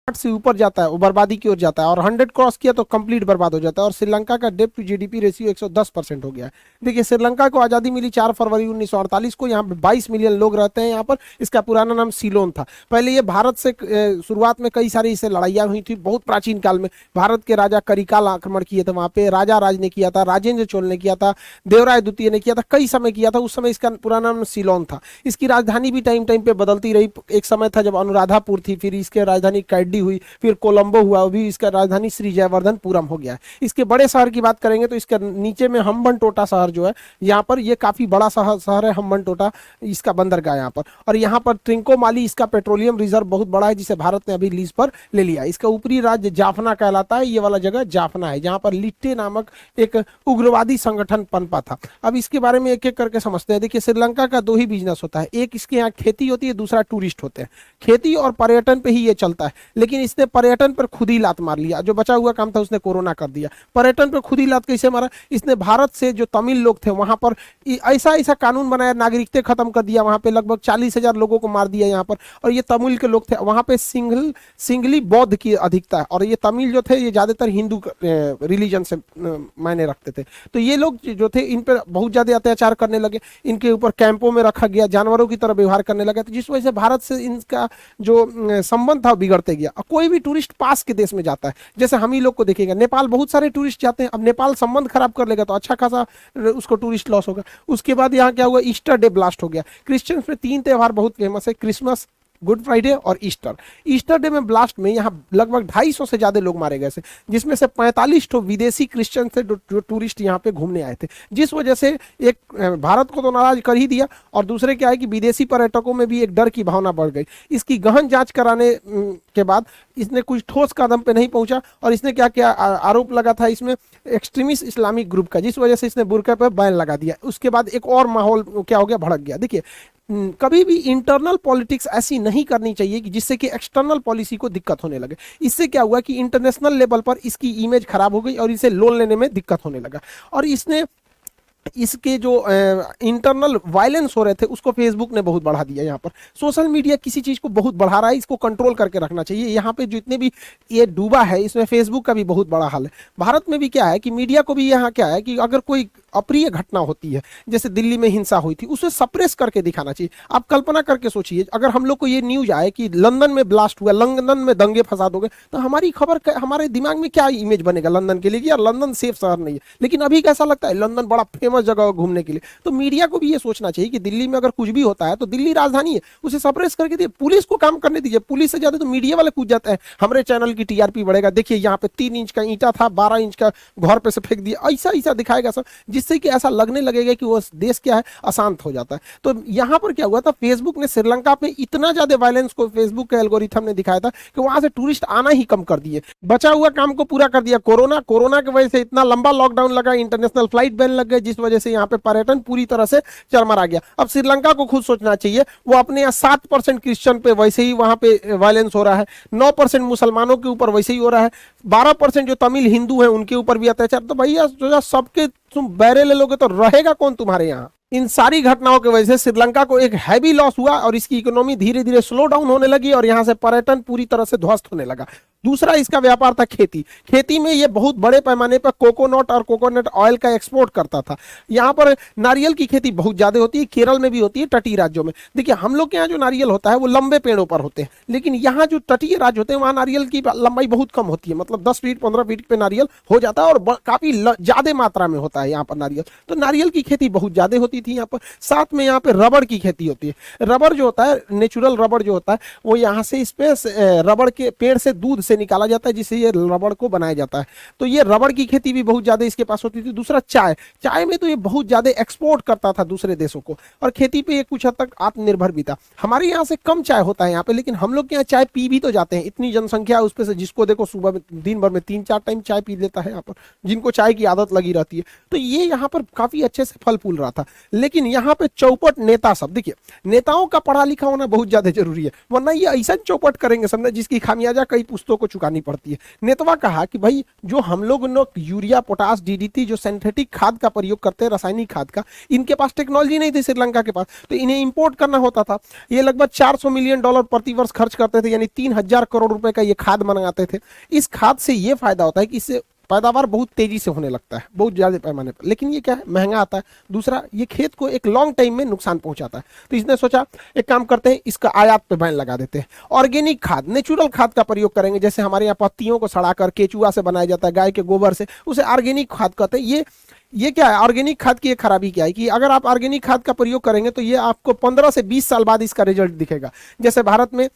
8 से ऊपर जाता है वो बर्बादी की ओर जाता है, और 100 क्रॉस किया तो कंप्लीट बर्बाद हो जाता है। और श्रीलंका का डेट टू जीडीपी रेशियो 110% हो गया है। देखिए श्रीलंका को आज़ादी मिली 4 फरवरी 1948 को। यहाँ पे 22 मिलियन लोग रहते हैं यहाँ पर। इसका पुराना नाम सीलोन था। पहले ये भारत से शुरुआत में कई सारी इससे लड़ाइयाँ हुई थी बहुत प्राचीन काल में। भारत के राजा करिकाल आक्रमण किए थे वहाँ पे, राजा राज ने किया था, राजेंद्र चोल ने किया था, देवराय द्वितीय ने किया था, कई समय किया था। उस समय इसका पुराना नाम सीलोन था। इसकी राजधानी भी टाइम टाइम पे बदलती रही। एक समय था जब अनुराधापुर थी, फिर इसके राजधानी कैडी हुई, फिर कोलंबो हुआ, अभी इसका राजधानी श्री जयवर्धनपुरम हो गया है। इसके बड़े शहर की बात करेंगे तो इसके नीचे में हम्बनटोटा शहर जो है यहाँ पर, ये काफी बड़ा शहर है हम्बनटोटा, इसका बंदरगाह यहाँ पर। और यहाँ पर ट्रिंकोमाली इसका पेट्रोलियम रिजर्व बहुत बड़ा है, जिसे भारत ने अभी लीज पर ले लिया। इसका ऊपरी राज्य जाफना कहलाता है। ये वाला जगह जाफना है जहाँ पर लिट्टे नामक एक उग्रवादी संगठन पनपा था। अब इसके बारे में एक एक करके समझते हैं। देखिए श्रीलंका का 2 ही बिजनेस होता है, एक इसके यहाँ खेती होती है, दूसरा टूरिस्ट होते हैं। खेती और पर्यटन पे ही ये चलता है, लेकिन इसने पर्यटन पर खुद ही लात मार लिया। जो बचा हुआ काम था उसने कोरोना कर दिया। पर्यटन पर खुद ही लात कैसे मारा? इसने भारत से जो तमिल लोग थे वहां पर ऐसा ऐसा कानून बनाया, नागरिकता खत्म कर दिया। वहां पे लगभग 40,000 लोगों को मार दिया यहाँ पर। और ये तमिल के लोग थे वहां पे, सिंगली बौद्ध की अधिकता है, और ये तमिल जो थे ये ज्यादातर हिंदू रिलीजन से मायने रखते थे। तो ये लोग जो थे इन पर बहुत ज्यादा अत्याचार करने लगे, इनके ऊपर कैंपों में रखा गया, जानवरों की तरह व्यवहार करने लगा। तो जिस वजह से भारत से इनका जो संबंध था बिगड़ते गया। कोई भी टूरिस्ट पास के देश में जाता है, जैसे हम ही लोग को देखेगा, नेपाल बहुत सारे टूरिस्ट जाते हैं। अब नेपाल संबंध खराब कर लेगा तो अच्छा खासा उसको टूरिस्ट लॉस होगा। उसके बाद यहाँ क्या हुआ, ईस्टर डे ब्लास्ट हो गया। क्रिश्चियंस में 3 त्योहार बहुत फेमस है, क्रिसमस, गुड फ्राइडे और ईस्टर। ईस्टर डे में ब्लास्ट में यहाँ लगभग 250 से ज्यादा लोग मारे गए थे, जिसमें से 45 तो विदेशी क्रिश्चियन थे जो टूरिस्ट यहाँ पे घूमने आए थे। जिस वजह से एक भारत को तो नाराज कर ही दिया, और दूसरे क्या है कि विदेशी पर्यटकों में भी एक डर की भावना बढ़ गई। इसकी गहन जांच कराने के बाद इसने कुछ ठोस कदम पे नहीं पहुंचा, और इसने क्या किया, आरोप लगा था इसमें एक्सट्रीमिस्ट इस्लामिक ग्रुप का, जिस वजह से इसने बुर्का पर बैन लगा दिया। उसके बाद एक और माहौल क्या हो गया, भड़क गया। देखिए कभी भी इंटरनल पॉलिटिक्स ऐसी नहीं करनी चाहिए कि जिससे कि एक्सटर्नल पॉलिसी को दिक्कत होने लगे। इससे क्या हुआ कि इंटरनेशनल लेवल पर इसकी इमेज खराब हो गई और इसे लोन लेने में दिक्कत होने लगा। और इसने इसके जो इंटरनल वायलेंस हो रहे थे उसको फेसबुक ने बहुत बढ़ा दिया। यहाँ पर सोशल मीडिया किसी चीज को बहुत बढ़ा रहा है, इसको कंट्रोल करके रखना चाहिए। यहाँ पे जितने भी ये डूबा है इसमें फेसबुक का भी बहुत बड़ा हाल है। भारत में भी क्या है कि मीडिया को भी यहाँ क्या है कि अगर कोई अप्रिय घटना होती है, जैसे दिल्ली में हिंसा हुई थी, उसे सप्रेस करके दिखाना चाहिए। आप कल्पना करके सोचिए, अगर हम लोग को ये न्यूज आए कि लंदन में ब्लास्ट हुआ, लंदन में दंगे फसाद हो गए, तो हमारी खबर हमारे दिमाग में क्या इमेज बनेगा लंदन के लिए कि यार लंदन सेफ शहर नहीं है। लेकिन अभी कैसा लगता है, लंदन बड़ा फेमस जगह है घूमने के लिए। तो मीडिया को भी ये सोचना चाहिए कि दिल्ली में अगर कुछ भी होता है तो दिल्ली राजधानी है, उसे सप्रेस करके दिए, पुलिस को काम करने दीजिए। पुलिस से ज्यादा तो मीडिया वाले कूद जाते हैं, हमारे चैनल की टीआरपी बढ़ेगा, देखिए यहाँ पे 3 इंच का ईंटा था, 12 इंच का घर पे से फेंक दिया, ऐसा ऐसा दिखाएगा सब, जिससे कि ऐसा लगने लगेगा कि वो देश क्या है, अशांत हो जाता है। तो यहाँ पर क्या हुआ था, फेसबुक ने श्रीलंका पे इतना ज्यादा वायलेंस को फेसबुक के एल्गोरिथम ने दिखाया था कि वहां से टूरिस्ट आना ही कम कर दिए, बचा हुआ काम को पूरा कर दिया। कोरोना की वजह से इतना लंबा लॉकडाउन लगा, इंटरनेशनल फ्लाइट बैन लग गए, जिस वजह से यहाँ पे पर्यटन पूरी तरह से चरमरा गया। अब श्रीलंका को खुद सोचना चाहिए, वो अपने यहाँ 7% क्रिश्चियन पे वैसे ही वहां पे वायलेंस हो रहा है, 9% मुसलमानों के ऊपर वैसे ही हो रहा है, 12% जो तमिल हिंदू है उनके ऊपर भी अत्याचार। तो भैया सबके तुम बैरे ले लोगे तो रहेगा कौन तुम्हारे यहाँ। इन सारी घटनाओं की वजह से श्रीलंका को एक हैवी लॉस हुआ और इसकी इकोनॉमी धीरे धीरे स्लो डाउन होने लगी और यहाँ से पर्यटन पूरी तरह से ध्वस्त होने लगा। दूसरा इसका व्यापार था खेती। खेती में ये बहुत बड़े पैमाने पर कोकोनट और कोकोनट ऑयल का एक्सपोर्ट करता था। यहाँ पर नारियल की खेती बहुत ज्यादा होती है, केरल में भी होती है, तटीय राज्यों में। देखिए हम लोग के यहाँ जो नारियल होता है वो लंबे पेड़ों पर होते हैं, लेकिन यहाँ जो तटीय राज्य होते हैं वहाँ नारियल की लंबाई बहुत कम होती है, मतलब 10 फीट 15 फीट पे नारियल हो जाता है और काफी ज्यादा मात्रा में होता है यहाँ पर नारियल। तो नारियल की खेती बहुत ज्यादा होती थी यहाँ पर। साथ में यहाँ पे रबड़ की खेती होती है। रबड़ जो होता है, नेचुरल रबड़ जो होता है, वो यहाँ से इस पे रबड़ के पेड़ से दूध से निकाला जाता है, जिससे ये रबड़ को बनाया जाता है। तो ये रबड़ की खेती भी बहुत ज्यादा इसके पास होती थी। दूसरा चाय में तो ये बहुत ज्यादा एक्सपोर्ट करता था दूसरे देशों को, और खेती पे ये कुछ हद तक आत्मनिर्भर भी था। हमारे यहाँ से कम चाय होता है यहाँ पे, लेकिन हम लोग के यहाँ चाय पी भी तो जाते हैं। इतनी जनसंख्या है उस पे से, जिसको देखो सुबह में दिन भर में 3-4 टाइम चाय पी लेता है यहाँ पर, जिनको चाय की आदत लगी रहती है। तो ये यहाँ पर काफी अच्छे से फल फूल रहा था। लेकिन यहाँ पे चौपट नेता सब, देखिए नेताओं का पढ़ा लिखा होना बहुत ज्यादा जरूरी है, वरना ये ऐसा चौपट करेंगे समझे जिसकी खामियाजा कई पुस्तकों को चुकानी पड़ती है। नेतवा कहा कि भाई जो हम लोग यूरिया, पोटास, डीडीटी जो सिंथेटिक खाद का प्रयोग करते हैं, रासायनिक खाद का, इनके पास टेक्नोलॉजी नहीं थी श्रीलंका के पास, तो इन्हें इंपोर्ट करना होता था। ये लगभग $400 मिलियन प्रति वर्ष खर्च करते थे, यानी 3000 करोड़ रुपए का ये खाद मंगाते थे। इस खाद से ये फायदा होता है कि इससे पैदावार बहुत तेजी से होने लगता है, बहुत ज्यादा पैमाने पर, लेकिन ये क्या है, महंगा आता है। दूसरा, ये खेत को एक लॉन्ग टाइम में नुकसान पहुंचाता है। तो इसने सोचा एक काम करते हैं, इसका आयात पे बैन लगा देते हैं। ऑर्गेनिक खाद, नेचुरल खाद का प्रयोग करेंगे, जैसे हमारे यहाँ पत्तियों को सड़ाकर केचुआ से बनाया जाता है, गाय के गोबर से, उसे ऑर्गेनिक खाद कहते हैं। ये क्या है, ऑर्गेनिक खाद की एक खराबी क्या है कि अगर आप ऑर्गेनिक खाद का प्रयोग करेंगे तो ये आपको 15 से 20 साल बाद इसका रिजल्ट दिखेगा। जैसे भारत में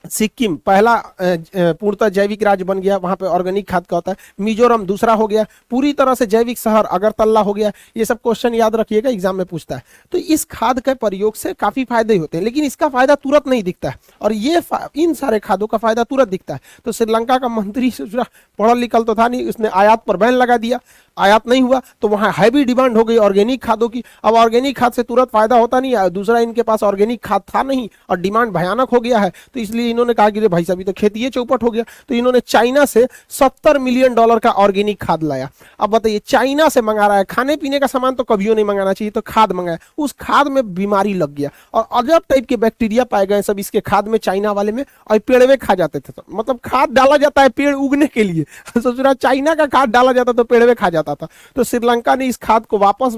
सिक्किम पहला पूर्णतः जैविक राज्य बन गया, वहां पे ऑर्गेनिक खाद का होता है। मिजोरम दूसरा हो गया, पूरी तरह से जैविक शहर अगरतला हो गया। ये सब क्वेश्चन याद रखिएगा, एग्जाम में पूछता है। तो इस खाद के प्रयोग से काफी फायदे होते हैं, लेकिन इसका फायदा तुरंत नहीं दिखता है, और ये इन सारे खादों का फायदा तुरंत दिखता है। तो श्रीलंका का मंत्री पढ़ा लिखल तो था नहीं, उसने आयात पर बैन लगा दिया। आयात नहीं हुआ तो वहां हैवी डिमांड हो गई ऑर्गेनिक खादों की। अब ऑर्गेनिक खाद से तुरंत फायदा होता नहीं है, दूसरा इनके पास ऑर्गेनिक खाद था नहीं और डिमांड भयानक हो गया है। तो इसलिए इन्होंने कहा कि भाई साहब, तो खेती ये चौपट हो गया। तो इन्होंने चाइना से $70 मिलियन का ऑर्गेनिक खाद लाया। अब बताइए, चाइना से मंगा रहा है, खाने पीने का सामान तो कभी नहीं मंगाना चाहिए, तो खाद मंगाया, उस खाद में बीमारी लग गया और अजब टाइप के बैक्टीरिया पाए गए सब इसके खाद में, चाइना वाले में, और पेड़वे खा जाते थे। तो मतलब खाद डाला जाता है पेड़ उगने के लिए, सोच रहा चाइना का खाद डाला जाता तो पेड़वे खा जाता था। तो श्रीलंका ने इस खाद को वापस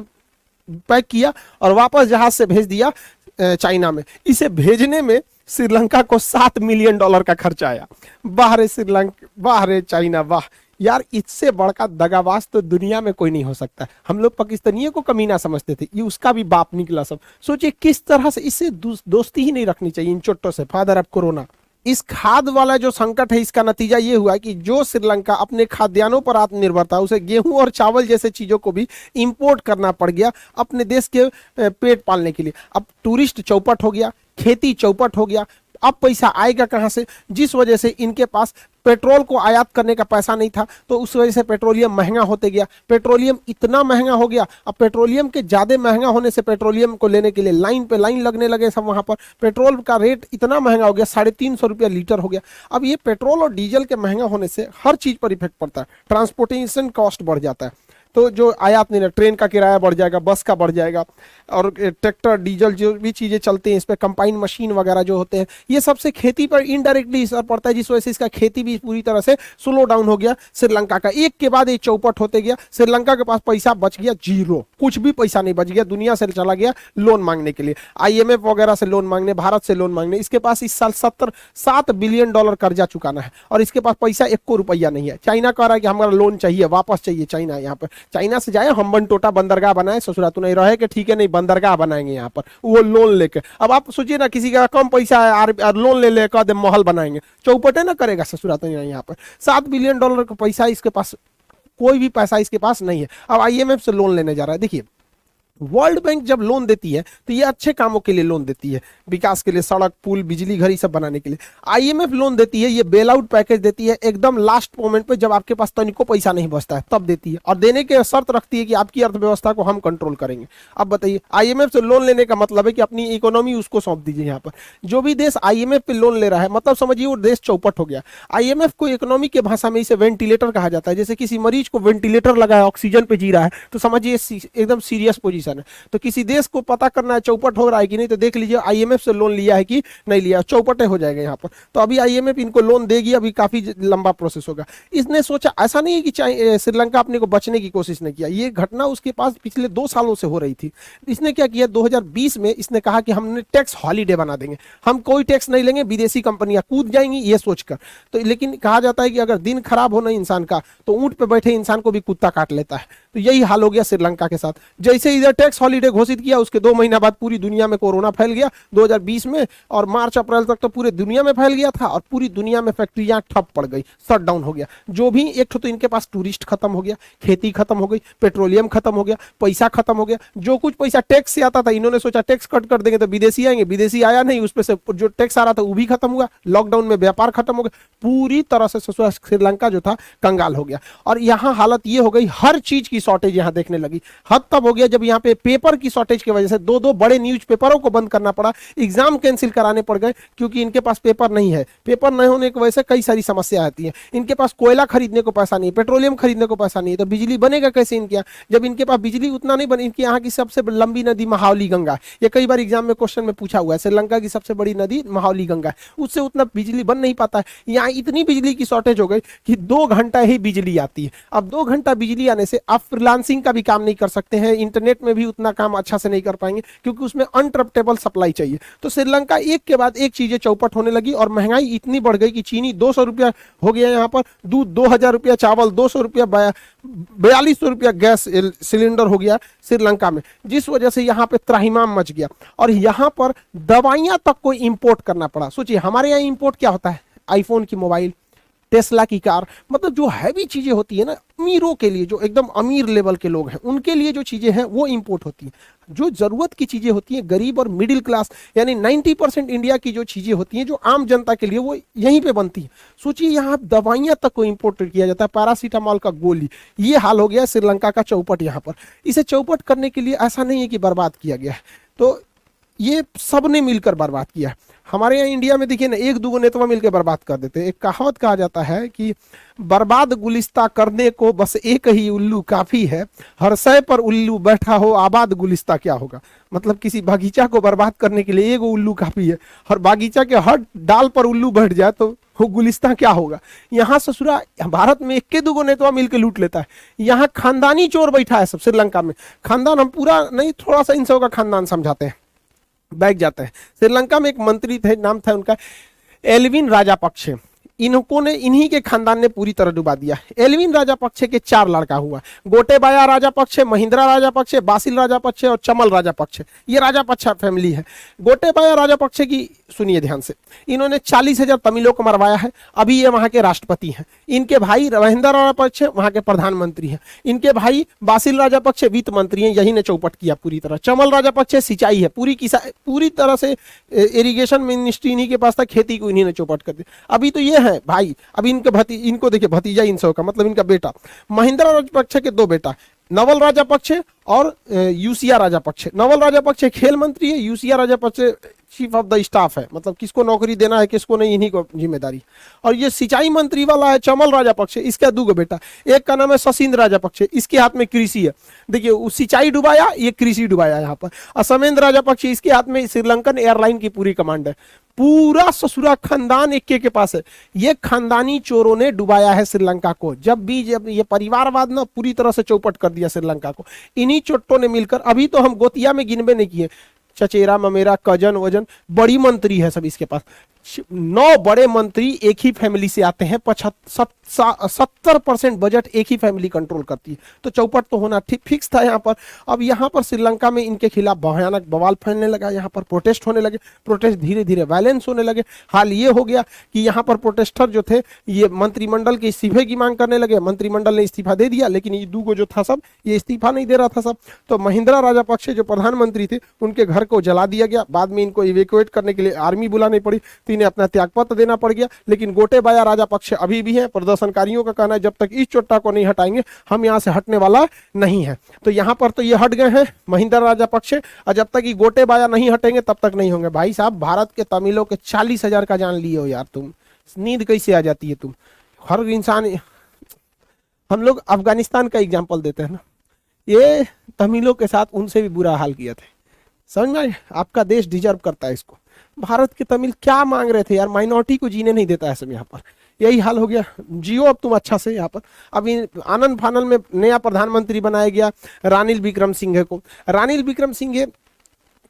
पैक किया और वापस जहाज से भेज दिया चाइना में। इसे भेजने में श्रीलंका को $7 मिलियन का खर्चा आया। वाह रे श्रीलंका, वाह रे चाइना, वाह यार, इससे बड़का दगाबाज तो दुनिया में कोई नहीं हो सकता। हम लोग पाकिस्तानियों को कमीना समझते थे, ये उसका भी बाप निकला सब। सोचिए किस तरह से, इससे दोस्ती ही नहीं रखनी चाहिए इन चोटों से, फादर ऑफ कोरोना। इस खाद वाला जो संकट है, इसका नतीजा ये हुआ कि जो श्रीलंका अपने खाद्यान्नों पर आत्मनिर्भर था, उसे गेहूं और चावल जैसे चीजों को भी इंपोर्ट करना पड़ गया अपने देश के पेट पालने के लिए। अब टूरिस्ट चौपट हो गया, खेती चौपट हो गया, अब पैसा आएगा कहां से? जिस वजह से इनके पास पेट्रोल को आयात करने का पैसा नहीं था, तो उस वजह से पेट्रोलियम महंगा होते गया। पेट्रोलियम इतना महंगा हो गया, अब पेट्रोलियम के ज्यादा महंगा होने से पेट्रोलियम को लेने के लिए लाइन पे लाइन लगने लगे सब। वहां पर पेट्रोल का रेट इतना महंगा हो गया, 350 रुपया लीटर हो गया। अब ये पेट्रोल और डीजल के महंगा होने से हर चीज पर इफेक्ट पड़ता है, ट्रांसपोर्टेशन कॉस्ट बढ़ जाता है। तो जो आयात नहीं, ट्रेन का किराया बढ़ जाएगा, बस का बढ़ जाएगा, और ट्रैक्टर, डीजल जो भी चीजें चलते हैं इस पर, कंबाइन मशीन वगैरह जो होते हैं, ये सबसे खेती पर इनडायरेक्टली असर पड़ता है, जिस वजह से इसका खेती भी पूरी तरह से स्लो डाउन हो गया श्रीलंका का। एक के बाद एक चौपट होते गया। श्रीलंका के पास पैसा बच गया जीरो, कुछ भी पैसा नहीं बच गया, दुनिया से चला गया लोन मांगने के लिए, IMF वगैरह से लोन मांगने, भारत से लोन मांगने। इसके पास इस साल $7 बिलियन कर्जा चुकाना है और इसके पास पैसा 1 रुपया नहीं है। चाइना कह रहा है कि हमारा लोन चाहिए, वापस चाहिए। चाइना यहाँ पर, चाइना से जाए हम्बन टोटा बंदरगाह बनाए, ससुरा तो नहीं रहे कि ठीक है नहीं बंदरगाह बनाएंगे यहाँ पर, वो लोन लेके। अब आप सोचिए ना, किसी का कम पैसा है, लोन ले ले कह दे महल बनाएंगे, चौपटे ना करेगा ससुरा तो नहीं। यहाँ पर $7 बिलियन का पैसा इसके पास, कोई भी पैसा इसके पास नहीं है। अब IMF से लोन लेने जा रहा है। देखिए, वर्ल्ड बैंक जब लोन देती है तो ये अच्छे कामों के लिए लोन देती है, विकास के लिए, सड़क, पुल, बिजली घर, ये सब बनाने के लिए। IMF लोन देती है, ये बेल आउट पैकेज देती है एकदम लास्ट मोमेंट पे, जब आपके पास तनिको पैसा नहीं बचता है तब देती है, और देने के शर्त रखती है कि आपकी अर्थव्यवस्था को हम कंट्रोल करेंगे। अब बताइए, IMF से लोन लेने का मतलब है कि अपनी इकोनॉमी उसको सौंप दीजिए। यहाँ पर जो भी देश IMF पे लोन ले रहा है, मतलब समझिए वो देश चौपट हो गया। IMF को इकोनॉमी के भाषा में इसे वेंटिलेटर कहा जाता है। जैसे किसी मरीज को वेंटिलेटर लगा है, ऑक्सीजन पे जी रहा है, तो समझिए एकदम सीरियस पोजीशन है। तो किसी देश को पता करना है चौपट हो रहा है कि नहीं, तो देख लीजिए IMF से लोन लिया है कि नहीं लिया, चौपटे हो जाएगा यहाँ पर। तो अभी IMF इनको लोन देगी, अभी काफी लंबा प्रोसेस होगा। इसने सोचा, ऐसा नहीं है कि श्रीलंका अपने को बचने की कोशिश नहीं किया, ये घटना उसके पास पिछले 2 सालों से हो रही थी। इसने क्या किया, 2020 में इसने कहा कि हमने टैक्स हॉलीडे बना देंगे, हम कोई टैक्स नहीं लेंगे, विदेशी कंपनियां कूद जाएंगी ये सोचकर। तो लेकिन कहा जाता है कि अगर दिन खराब हो ना इंसान का, तो ऊंट पे बैठे इंसान को भी कुत्ता काट लेता है। तो यही हाल हो गया श्रीलंका के साथ। जैसे इधर टैक्स हॉलीडे घोषित किया, उसके 2 महीना बाद पूरी दुनिया में कोरोना फैल गया 2020 में, और मार्च अप्रैल तक तो पूरे दुनिया में फैल गया था, और पूरी दुनिया में फैक्ट्रियां ठप पड़ गई, शट डाउन हो गया। जो भी एक तो इनके पास टूरिस्ट खत्म हो गया, खेती खत्म हो गई, पेट्रोलियम खत्म हो गया, पैसा खत्म हो गया। जो कुछ पैसा टैक्स से आता था, इन्होंने सोचा टैक्स कट कर देंगे तो विदेशी आएंगे, विदेशी आया नहीं, उस पर से जो टैक्स आ रहा था वो भी खत्म हुआ। लॉकडाउन में व्यापार खत्म हो गया, पूरी तरह से श्रीलंका जो था कंगाल हो गया। और यहाँ हालत ये हो गई, हर चीज की शॉर्टेज यहाँ देखने लगी। हद तब हो गया जब यहाँ पे पे पेपर की शॉर्टेज की वजह से दो दो बड़े न्यूज पेपरों को बंद करना पड़ा, एग्जाम कैंसिल कराने पड़ गए क्योंकि इनके पास पेपर नहीं है। पेपर नहीं होने की वजह से कई सारी समस्या आती है। इनके पास कोयला खरीदने को पैसा नहीं है, पेट्रोलियम खरीदने को पैसा नहीं है, तो बिजली बनेगा कैसे इनके यहाँ? जब इनके पास बिजली उतना नहीं बने, इनके यहाँ की सबसे लंबी नदी महावली गंगा, ये कई बार एग्जाम में क्वेश्चन में पूछा हुआ है, श्रीलंका की सबसे बड़ी नदी महावली गंगा है, उससे उतना बिजली बन नहीं पाता है। यहाँ इतनी बिजली की शॉर्टेज हो गई कि 2 घंटा ही बिजली आती है। अब 2 घंटा बिजली आने से आप फ्रीलांसिंग का भी काम नहीं कर सकते हैं, इंटरनेट में भी उतना काम अच्छा से नहीं कर पाएंगे क्योंकि उसमें अनटरप्टेबल सप्लाई चाहिए। तो श्रीलंका एक के बाद एक चीजें चौपट होने लगी और महंगाई इतनी बढ़ गई कि चीनी 200 रुपया हो गया यहाँ पर, दूध 2000 रुपया, चावल 200 रुपया, 4200 रुपया गैस सिलेंडर हो गया श्रीलंका में, जिस वजह से यहाँ पे त्राहिमाम मच गया। और यहाँ पर दवाइयां तक को इंपोर्ट करना पड़ा। सोचिए हमारे यहाँ इंपोर्ट क्या होता है, आईफोन की मोबाइल, टेस्ला की कार, मतलब जो हैवी चीजें होती है ना अमीरों के लिए, जो एकदम अमीर लेवल के लोग हैं उनके लिए जो चीजें हैं वो इंपोर्ट होती हैं। जो जरूरत की चीजें होती हैं गरीब और मिडिल क्लास यानी 90% इंडिया की जो चीजें होती हैं जो आम जनता के लिए, वो यहीं पे बनती है। सोचिए यहाँ दवाइयां तक को इंपोर्ट किया जाता है, पैरासीटामॉल का गोली। ये हाल हो गया श्रीलंका का चौपट यहाँ पर। इसे चौपट करने के लिए ऐसा नहीं है कि बर्बाद किया गया है, तो ये सब ने मिलकर बर्बाद किया। हमारे यहाँ इंडिया में देखिए ना, एक दूगो नेतवा मिलकर बर्बाद कर देते हैं। एक कहावत कहा जाता है कि बर्बाद गुलिस्ता करने को बस एक ही उल्लू काफी है, हर सय पर उल्लू बैठा हो आबाद गुलिस्ता क्या होगा। मतलब किसी बागीचा को बर्बाद करने के लिए एक उल्लू काफी है, हर बागीचा के हर डाल पर उल्लू बैठ जाए तो वो गुलिस्ता क्या होगा। यहाँ ससुरा भारत में एक के दूगो नेतवा मिलकर लूट लेता है। यहाँ खानदानी चोर बैठा है सब श्रीलंका में। खानदान हम पूरा नहीं, थोड़ा सा इन सब का खानदान समझाते हैं, बैठ जाते हैं। श्रीलंका में एक मंत्री थे, नाम था उनका एल्विन राजापक्षे। इन्होंने इन्हीं के खानदान ने पूरी तरह डुबा दिया। एल्विन राजापक्षे के 4 लड़का हुआ, गोटेबाया राजापक्षे, महिंद्रा राजापक्षे, बासिल राजापक्षे और चमल राजापक्षे। ये राजापक्षा फैमिली है। गोटेबाया राजापक्षे की सुनिए ध्यान से, इन्होंने 40,000 तमिलों को मरवाया है। अभी ये वहां के राष्ट्रपति हैं। इनके भाई महिंद्रा राजापक्षे वहां के प्रधानमंत्री हैं। इनके भाई बासिल राजापक्षे वित्त मंत्री हैं, यही ने चौपट किया पूरी तरह। चमल राजापक्षे सिंचाई है, पूरी तरह से इरिगेशन मिनिस्ट्री इन्हीं के पास था, खेती को इन्हीं ने चौपट कर दिया। अभी तो ये है भाई, अभी इनको देखिए भतीजा इन सब का, मतलब इनका बेटा महिंद्रा राजपक्षे के 2 बेटा, नवल राजापक्षे और यूसिया राजापक्षे। नवल राजापक्षे खेल मंत्री है, यूसिया Rajapaksa chief of the staff है, मतलब किसको नौकरी देना है किसको नहीं, इन्हीं को जिम्मेदारी। और ये सिंचाई मंत्री वाला है चमल राजापक्षे, इसका 2 बेटा, एक का नाम है सशिंद्र राजापक्षे, इसके हाथ में कृषि है। देखिए वो सिंचाई डुबाया, ये कृषि डुबाया यहाँ पर। और समेंद्र राजापक्षे, इसके हाथ में श्रीलंकन एयरलाइन की पूरी कमांड है। पूरा ससुरा खानदान एक के पास है। ये खानदानी चोरों ने डुबाया है श्रीलंका को। जब ये परिवारवाद ना पूरी तरह से चौपट कर दिया श्रीलंका को, इन्हीं चोट्टों ने मिलकर। अभी तो हम गोतिया में गिनबे नहीं किए, चचेरा ममेरा कजन वजन बड़ी मंत्री है सब इसके पास। 9 बड़े मंत्री एक ही फैमिली से आते हैं। 70% बजट एक ही फैमिली कंट्रोल करती है। तो चौपट तो होना ठीक फिक्स था यहाँ पर। अब यहाँ पर श्रीलंका में इनके खिलाफ भयानक बवाल फैलने लगा, यहाँ पर प्रोटेस्ट होने लगे, प्रोटेस्ट धीरे धीरे वायलेंस होने लगे। हाल ये हो गया कि यहाँ पर प्रोटेस्टर जो थे ये मंत्रिमंडल के इस्तीफे की मांग करने लगे। मंत्रिमंडल ने इस्तीफा दे दिया, लेकिन ये दूगो जो था सब ये इस्तीफा नहीं दे रहा था सब। तो महिंद्रा राजापक्षे जो प्रधानमंत्री थे उनके घर को जला दिया गया। बाद में इनको इवैक्यूएट करने के लिए आर्मी बुलानी पड़ी, तो इन्हें अपना त्यागपत्र देना पड़ गया। लेकिन गोटेबाया राजापक्षे अभी भी है। प्रदर्शनकारियों का कहना है जब तक इस चोट्टा को नहीं हटाएंगे हम यहाँ से हटने वाला नहीं है। तो यहाँ पर तो ये हट गए हैं महिंद्रा राजापक्षे, और जब तक ये गोटेबाया नहीं हटेंगे तब तक नहीं होंगे। भाई साहब भारत के तमिलों के 40,000 का जान लिए हो यार, तुम नींद कैसे आ जाती है तुम। हर इंसान, हम लोग अफगानिस्तान का एग्जाम्पल देते हैं ना, ये तमिलों के साथ उनसे भी बुरा हाल किया था। समझ में, आपका देश डिजर्व करता है इसको। भारत के तमिल क्या मांग रहे थे यार, माइनॉरिटी को जीने नहीं देता है सब यहाँ पर। यही हाल हो गया, जियो अब तुम अच्छा से यहाँ पर। अभी आनंद फानल में नया प्रधानमंत्री बनाया गया रानिल विक्रमसिंघे को। रानिल विक्रमसिंघे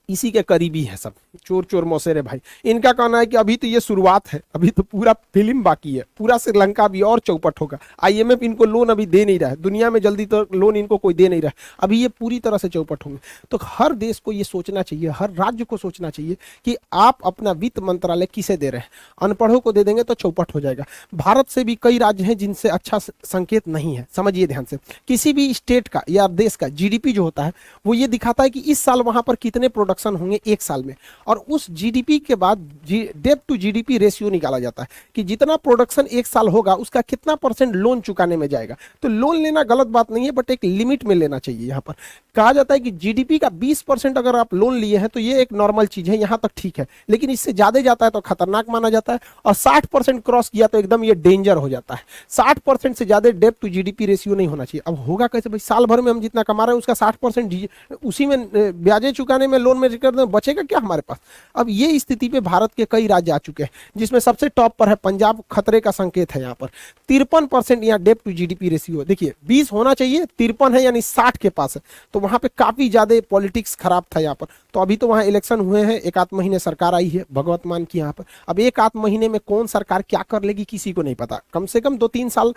इसी के करीबी है सब, चोर चोर मौसेरे भाई। इनका कहना है कि अभी तो ये शुरुआत है, अभी तो पूरा फिल्म बाकी है, पूरा श्रीलंका भी और चौपट होगा। IMF इनको लोन अभी दे नहीं रहा है, दुनिया में जल्दी तो लोन इनको कोई दे नहीं रहा है, अभी ये पूरी तरह से चौपट होंगे। तो हर देश को ये सोचना चाहिए, हर राज्य को सोचना चाहिए कि आप अपना वित्त मंत्रालय किसे दे रहे हैं। अनपढ़ों को दे देंगे तो चौपट हो जाएगा। भारत से भी कई राज्य हैं जिनसे अच्छा संकेत नहीं है। समझिए ध्यान से, किसी भी स्टेट का या देश का GDP जो होता है वो ये दिखाता है कि इस साल वहां पर कितने प्रोडक्शन प्रोडक्शन होंगे एक साल में, और उस जीडीपी के बाद डेट टू जीडीपी रेशियो निकाला जाता है कि जितना प्रोडक्शन एक साल होगा उसका कितना परसेंट लोन चुकाने में जाएगा। तो लोन लेना गलत बात नहीं है, बट एक लिमिट में लेना चाहिए। यहाँ पर कहा जाता है कि जीडीपी का 20% अगर आप लोन लिए हैं तो ये एक नॉर्मल चीज है, यहां तक ठीक है, लेकिन इससे ज्यादा जाता है तो खतरनाक माना जाता है, और 60% क्रॉस किया तो एकदम ये डेंजर हो जाता है। 60% से ज्यादा डेट टू जीडीपी रेशियो नहीं होना चाहिए। अब होगा कैसे भाई, साल भर में हम जितना कमा रहे हैं उसका 60% उसी में ब्याजें चुकाने में, लोन में कर दें, बचेगा क्या हमारे पास। अब ये स्थिति पे भारत के कई राज्य आ चुके हैं, जिसमें सबसे टॉप पर है पंजाब, खतरे का संकेत है यहाँ पर। 53% यहाँ डेट टू जीडीपी रेशियो, देखिए 20 होना चाहिए, 53 है यानी 60 के पास है, तो वहां पे काफी ज्यादा पॉलिटिक्स खराब था यहाँ पर। तो अभी तो वहां इलेक्शन हुए हैं, एक आध महीने सरकार आई है भगवत मान की यहाँ पर। अब एक आध महीने में कौन सरकार क्या कर लेगी किसी को नहीं पता, कम से कम 2-3 साल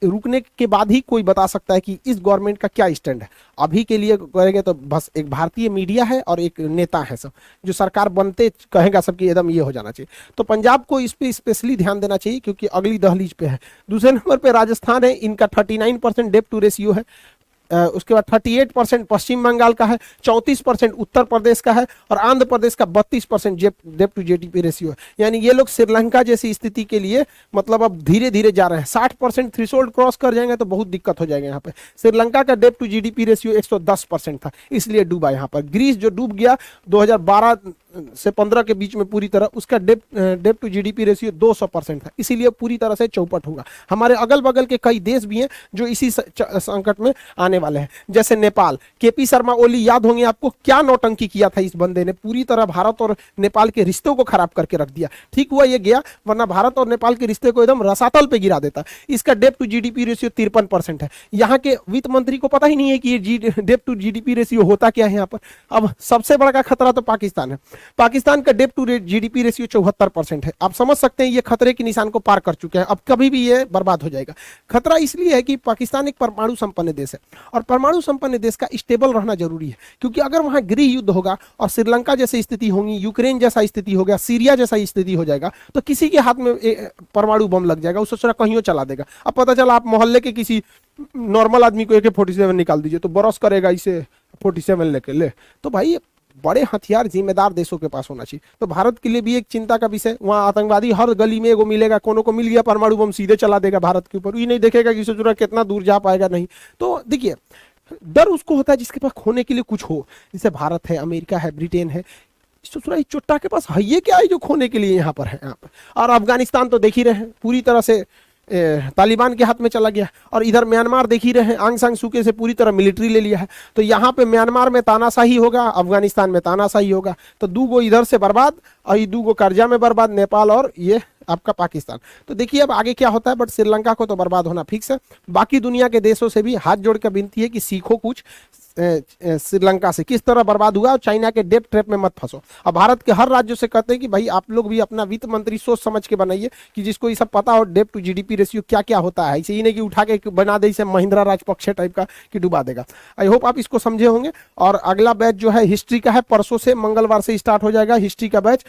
रुकने के बाद ही कोई बता सकता है कि इस गवर्नमेंट का क्या स्टैंड है। अभी के लिए करेंगे तो बस एक भारतीय मीडिया है और एक नेता है, सब जो सरकार बनते कहेगा सबकी एकदम ये हो जाना चाहिए। तो पंजाब को इस पे स्पेशली ध्यान देना चाहिए क्योंकि अगली दहलीज पे है। दूसरे नंबर पे राजस्थान है, इनका 39% डेट टू रेशियो है। उसके बाद 38% पश्चिम बंगाल का है, 34% उत्तर प्रदेश का है, और आंध्र प्रदेश का 32% डेट टू जीडीपी रेशियो है। यानी ये लोग श्रीलंका जैसी स्थिति के लिए मतलब अब धीरे धीरे जा रहे हैं। 60% थ्रेशोल्ड क्रॉस कर जाएंगे तो बहुत दिक्कत हो जाएगा यहाँ पे। श्रीलंका का डेट टू जीडीपी रेशियो 110% था, इसलिए डूबा यहाँ पर। ग्रीस जो डूब गया 2012 से 15 के बीच में पूरी तरह, उसका डेट टू जीडीपी रेशियो 200% था, इसीलिए पूरी तरह से चौपट होगा। हमारे अगल बगल के कई देश भी हैं जो इसी संकट में आने वाले हैं, जैसे नेपाल। केपी शर्मा ओली याद होंगे आपको, क्या नौटंकी किया था इस बंदे ने, पूरी तरह भारत और नेपाल के रिश्तों को खराब करके रख दिया। ठीक हुआ ये गया, वरना भारत और नेपाल के रिश्ते को एकदम रसातल पे गिरा देता। इसका डेट टू जीडीपी रेशियो 53% है। यहाँ के वित्त मंत्री को पता ही नहीं है कि ये डेट टू जीडीपी रेशियो होता क्या है यहाँ पर। अब सबसे बड़ा खतरा तो पाकिस्तान है। पाकिस्तान का डेट टू जीडीपी रेशियो 74% है। आप समझ सकते हैं ये खतरे के निशान को पार कर चुके हैं, अब कभी भी ये बर्बाद हो जाएगा। खतरा इसलिए है कि पाकिस्तान एक परमाणु संपन्न देश है, और परमाणु संपन्न देश का स्टेबल रहना जरूरी है, क्योंकि अगर वहां गृह युद्ध होगा और श्रीलंका जैसी स्थिति होगी, यूक्रेन जैसा स्थिति हो गया, सीरिया जैसा स्थिति हो जाएगा, तो किसी के हाथ में परमाणु बम लग जाएगा, उससे कहीं चला देगा। अब पता चला आप मोहल्ले के किसी नॉर्मल आदमी को AK-47 निकाल दीजिए तो बरस करेगा इसे 47 लेके ले। तो भाई बड़े हथियार जिम्मेदार देशों के पास होना चाहिए। तो भारत के लिए भी एक चिंता का विषय, वहां आतंकवादी हर गली में एगो मिलेगा, कोनो को मिल गया परमाणु बम सीधे चला देगा भारत के ऊपर, ये नहीं देखेगा कि सोच रहा कितना दूर जा पाएगा नहीं। तो देखिए डर उसको होता है जिसके पास खोने के लिए कुछ हो, जैसे भारत है, अमेरिका है, ब्रिटेन है। ससुरा चुट्टा के पास है ये क्या है जो खोने के लिए यहाँ पर है यहाँ पर। और अफगानिस्तान तो देख ही रहे हैं पूरी तरह से तालिबान के हाथ में चला गया, और इधर म्यांमार देख ही रहे हैं आंग सान सूकी से पूरी तरह मिलिट्री ले लिया है। तो यहाँ पे म्यांमार में तानाशाही होगा, अफगानिस्तान में तानाशाही होगा, तो दूगो इधर से बर्बाद और ये दूगो कर्जा में बर्बाद, नेपाल और ये आपका पाकिस्तान। तो देखिए अब आगे क्या होता है, बट श्रीलंका को तो बर्बाद होना फिक्स है। बाकी दुनिया के देशों से भी हाथ जोड़ कर विनती है कि सीखो कुछ श्रीलंका से, किस तरह बर्बाद हुआ, और चाइना के डेट ट्रैप में मत फंसो। अब भारत के हर राज्यों से कहते हैं कि भाई आप लोग भी अपना वित्त मंत्री सोच समझ के बनाइए कि जिसको ये सब पता हो डेट टू जीडीपी रेशियो क्या क्या होता है। इसे ही नहीं कि उठा के बना दे इसे महिंद्रा राजपक्षे टाइप का कि डुबा देगा। आई होप आप इसको समझे होंगे। और अगला बैच जो है हिस्ट्री का है, परसों से मंगलवार से स्टार्ट हो जाएगा हिस्ट्री का बैच।